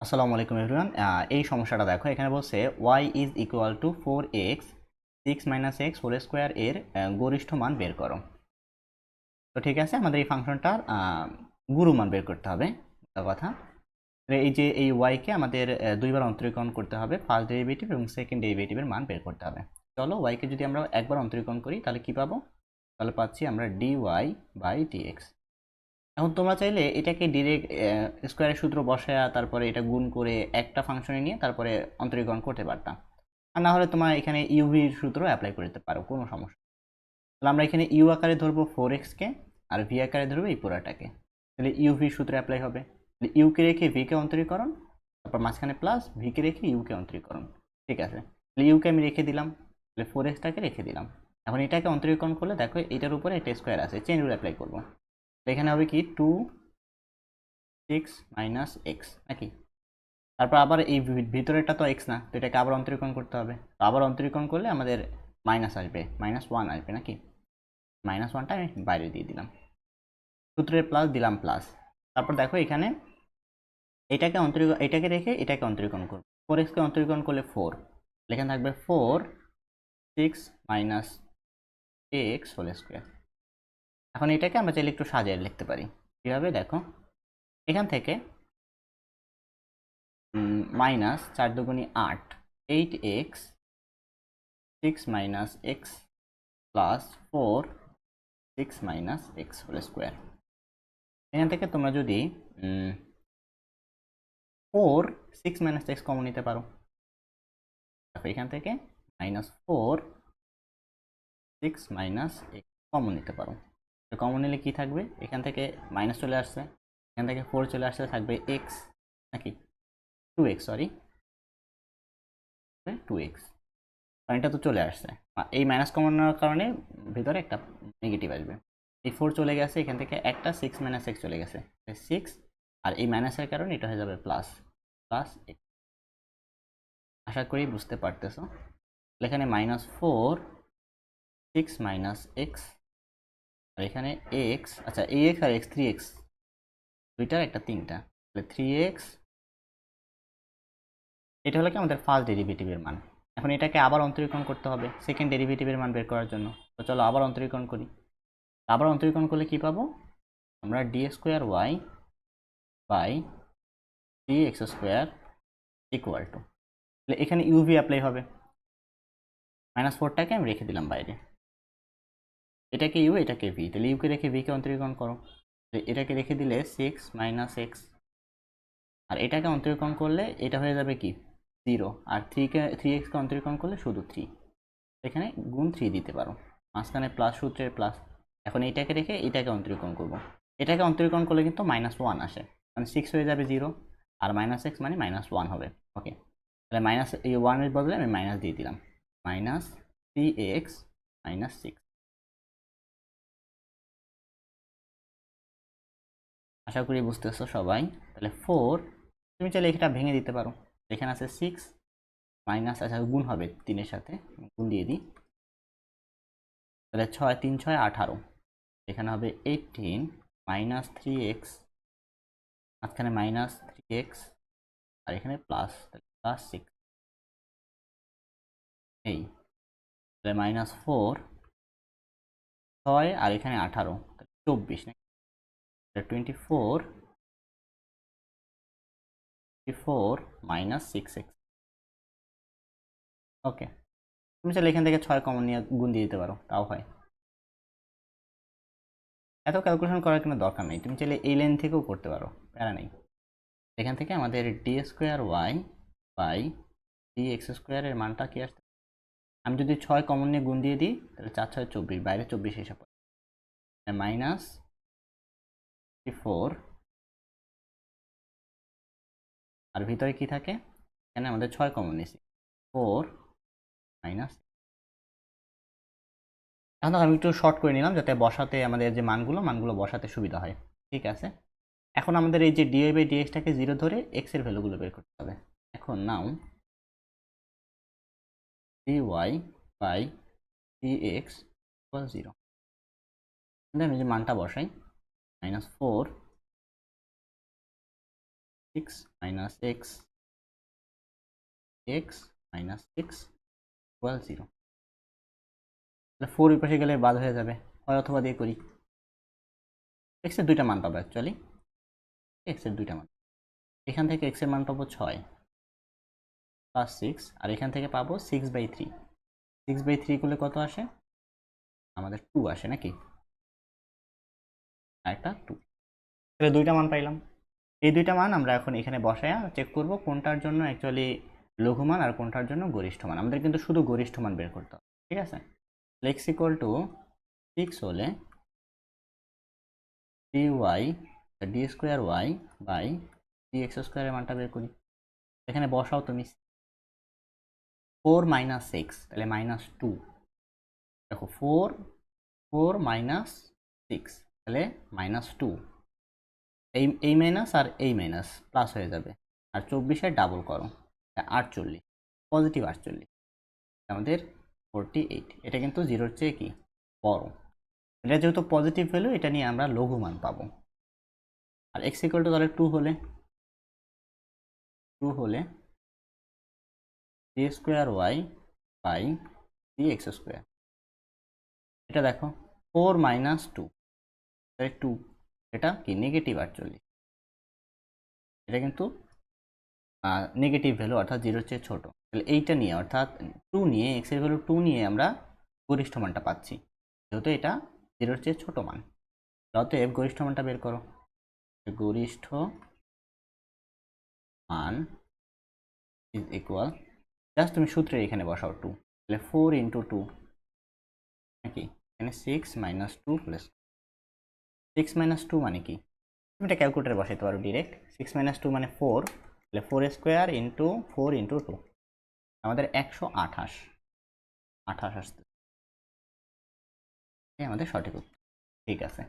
আসসালামু আলাইকুম এভরিওয়ান। এই সমস্যাটা দেখো, এখানে বলছে y is equal to 4x 6 - x whole square এর গরিষ্ঠ মান বের করো। তো ঠিক আছে, আমাদের এই ফাংশনটার গুরু মান বের করতে হবে। কথা, এই যে এই y কে আমাদের দুইবার অন্তরীকরণ করতে হবে, ফার্স্ট ডেরিভেটিভ এবং সেকেন্ড ডেরিভেটিভের মান বের করতে হবে। চলো, y কে যদি আমরা একবার অন্তরীকরণ করি তাহলে কি পাবো? তাহলে পাচ্ছি আমরা dy বাই dx। এখন তোমরা চাইলে এটাকে ডিরেক্ট স্কোয়ারের সূত্র বসায়া তারপরে এটা গুণ করে একটা ফাংশনে নিয়ে তারপরে অন্তরীকরণ করতে পারতাম। আর না হলে তোমার এখানে ইউভির সূত্র অ্যাপ্লাই করতে পারো, কোনো সমস্যা নেই। তাহলে আমরা এখানে ইউ আকারে ধরবো 4x-কে, আর ভি আকারে ধরবো এই পুরাটাকে। তাহলে ইউভির সূত্র অ্যাপ্লাই হবে। ইউকে রেখে ভিকে অন্তরীকরণ, তারপর মাঝখানে প্লাস, ভিকে রেখে ইউকে অন্তরীকরণ। ঠিক আছে, তাহলে ইউকে আমি রেখে দিলাম, তাহলে 4x-টাকে রেখে দিলাম। এখন এটাকে অন্তরীকরণ করলে দেখো এটার উপরে একটা স্কোয়ার আছে, চেইন রুল অ্যাপ্লাই করবো। এখানে হবে কি 2 6 - x নাকি? তারপর আবার এই ভিতরেরটা তো x না, তো এটাকে আবার অন্তরীকরণ করতে হবে। তো আবার অন্তরীকরণ করলে আমাদের মাইনাস আসবে, -1 আসবে নাকি? -1টা আমি বাইরে দিয়ে দিলাম, সূত্রের প্লাস দিলাম প্লাস। তারপর দেখো এখানে এটাকে রেখে এটাকে অন্তরীকরণ করবো। 4x-কে অন্তরীকরণ করলে 4, এখানে থাকবে 4 6 - x হোল স্কোয়ার। এখন এটাকে আমরা চাইলে একটু সাজিয়ে লিখতে পারি। কিভাবে দেখো, এখান থেকে -4 × 8 8x 6 - x plus 4 6 - x whole square. এখান থেকে তোমরা যদি 4 6 - x কমন নিতে পারো, দেখো এখান থেকে -4 6 - x কমন নিতে পারো। কমন নিলে কি থাকবে? এখান থেকে মাইনাস চলে আসছে, এখান থেকে 4 চলে আসছে, থাকবে x নাকি 2x, সরি 2x। এটা তো চলে আসছে, এই মাইনাস কমন নেওয়ার কারণে ভিতরে একটা নেগেটিভ আসবে। এই 4 চলে গেছে, এখান থেকে একটা 6 - x চলে গেছে, 6। আর এই মাইনাসের কারণে এটা হয়ে যাবে প্লাস, প্লাস x। আশা করি বুঝতে পারতেছো। এখানে -4 6 - x, আর এখানে x, আচ্ছা ax আর x 3x, দুইটার একটা তিনটা, তাহলে 3x। এটা হলো কি আমাদের ফার্স্ট ডেরিভেটিভের মান। এখন এটাকে আবার অন্তরীকরণ করতে হবে সেকেন্ড ডেরিভেটিভের মান বের করার জন্য। তো চলো আবার অন্তরীকরণ করি। আবার অন্তরীকরণ করলে কি পাবো? আমরা d² by dx² equal to, এখানে ইউভি অ্যাপ্লাই হবে। -4টাকে আমি রেখে দিলাম বাইরে, এটাকে ইউ এটাকে ভি, তাহলে ইউকে রেখে ভিকে অন্তরীকরণ করো। এটাকে রেখে দিলে 6 - x, আর এটাকে অন্তরীকরণ করলে এটা হয়ে যাবে কি 0, আর 3x-কে অন্তরীকরণ করলে শুধু 3। এখানে গুণ 3 দিতে পারো, মাঝখানে প্লাস সূত্রের প্লাস। এখন এইটাকে রেখে এটাকে অন্তরীকরণ করব। এটাকে অন্তরীকরণ করলে কিন্তু -1 আসে, মানে 6 হয়ে যাবে 0, আর -x মানে -1 হবে। ওকে, তাহলে মাইনাস এই 1-এর বদলে আমি মাইনাস দিয়ে দিলাম, -3x - 6। আশা করি বুঝতেছো সবাই। তাহলে 4, তুমি চাইলে এটা ভেঙে দিতে পারো, এখানে আছে 6 মাইনাস, আচ্ছা গুণ হবে 3-এর সাথে, গুণ দিয়ে দিই। তাহলে 6 3 6 18, এখানে হবে 18 -3x, মাঝখানে -3x, আর এখানে প্লাস, +6। এই তাহলে -4 6, আর এখানে 18, 24 নাকি? 24 -6x। ওকে, তুমি চাইলে এখান থেকে 6 কমন নিয়ে গুণ দিয়ে দিতে পারো, তাও হয়। এত ক্যালকুলেশন করার কোনো দরকার নেই, তুমি চাইলে এই লাইন থেকেও করতে পারো, প্যারা নেই। এখান থেকে আমাদের d² বাই dx² এর মানটা কি আসছে? আমি যদি 6 কমন নিয়ে গুণ দিয়ে দিই তাহলে 4 6 24, বাইরে 24 হিসাব করে -4, আর ভিতরে কি থাকে? এখানে আমাদের 6 কমন নিয়েছি, 4 মাইনাস। এখন আমি একটু শর্ট করে নিলাম যাতে বসাতে আমাদের যে মানগুলো বসাতে সুবিধা হয়। ঠিক আছে, এখন আমাদের এই যে ডিওয়াই বাই ডিএক্সটাকে 0 ধরে এক্স এর ভ্যালুগুলো বের করতে হবে। এখন নাও ডিওয়াই বাই ডিএক্স ইকুয়াল 0, আমি যে মানটা বসাই -4 6 minus x x minus 6 equal 0। তাহলে 4 ওই পাশে গেলে বাদ হয়ে যাবে, হয় অথবা দিয়ে করি। x এর দুইটা মান পাবো অ্যাকচুয়ালি, x এর দুইটা মান। এখান থেকে x এর মান পাবো 6 প্লাস 6, আর এখান থেকে পাবো 6/3। 6/3 করলে কত আসে? আমাদের 2 আসে নাকি, একটা 2। তাহলে দুইটা মান পাইলাম। এই দুইটা মান আমরা এখন এখানে বসায়া চেক করব কোনটার জন্য অ্যাকচুয়ালি লঘু মান আর কোনটার জন্য গরিষ্ঠ মান। আমাদের কিন্তু শুধু গরিষ্ঠ মান বের করতে হবে, ঠিক আছে। x ইকুয়াল টু 6 হলে 3y D square Y by 3x স্কোয়ারের মানটা বের করি। এখানে বসাও তুমি 4 মাইনাস 6, তাহলে -2। দেখো 4 মাইনাস 6 তাহলে -2। এই মাইনাস আর এই মাইনাস প্লাস হয়ে যাবে, আর 24 ডাবল করো 48, পজিটিভ 48, আমাদের 48। এটা কিন্তু 0-র চেয়ে কি বড়। এটা যেহেতু পজিটিভ ভ্যালু, এটা নিয়ে আমরা লঘু মান পাবো। আর x ইকুয়াল টু তাহলে 2 হলে 3 square Y by 3x square. এটা দেখো 4 মাইনাস 2 তাহলে 2, এটা কি নেগেটিভ 48। এটা কিন্তু নেগেটিভ ভ্যালু, অর্থাৎ 0-র চেয়ে ছোট। তাহলে এইটা নিয়ে, অর্থাৎ 2 নিয়ে, x এর ভ্যালু 2 নিয়ে আমরা গরিষ্ঠ মানটা পাচ্ছি, যেহেতু এটা 0-র চেয়ে ছোট মান। অতএব গরিষ্ঠ মানটা বের করো। গরিষ্ঠ মান ইজ ইকুয়াল, জাস্ট তুমি সূত্রে এখানে বসাও 2, তাহলে 4 ইন্টু 2 নাকি, এখানে 6 মাইনাস 2 প্লাস 6 মাইনাস 2 মানে কি, তুমি এটা ক্যালকুলেটারে বসাইতে পারো ডিরেক্ট। 6 মাইনাস 2 মানে 4, তাহলে 4 স্কোয়ার ইন্টু 4 ইন্টু 2 আমাদের 128 আসছে, আমাদের সঠিক উত্তর। ঠিক আছে।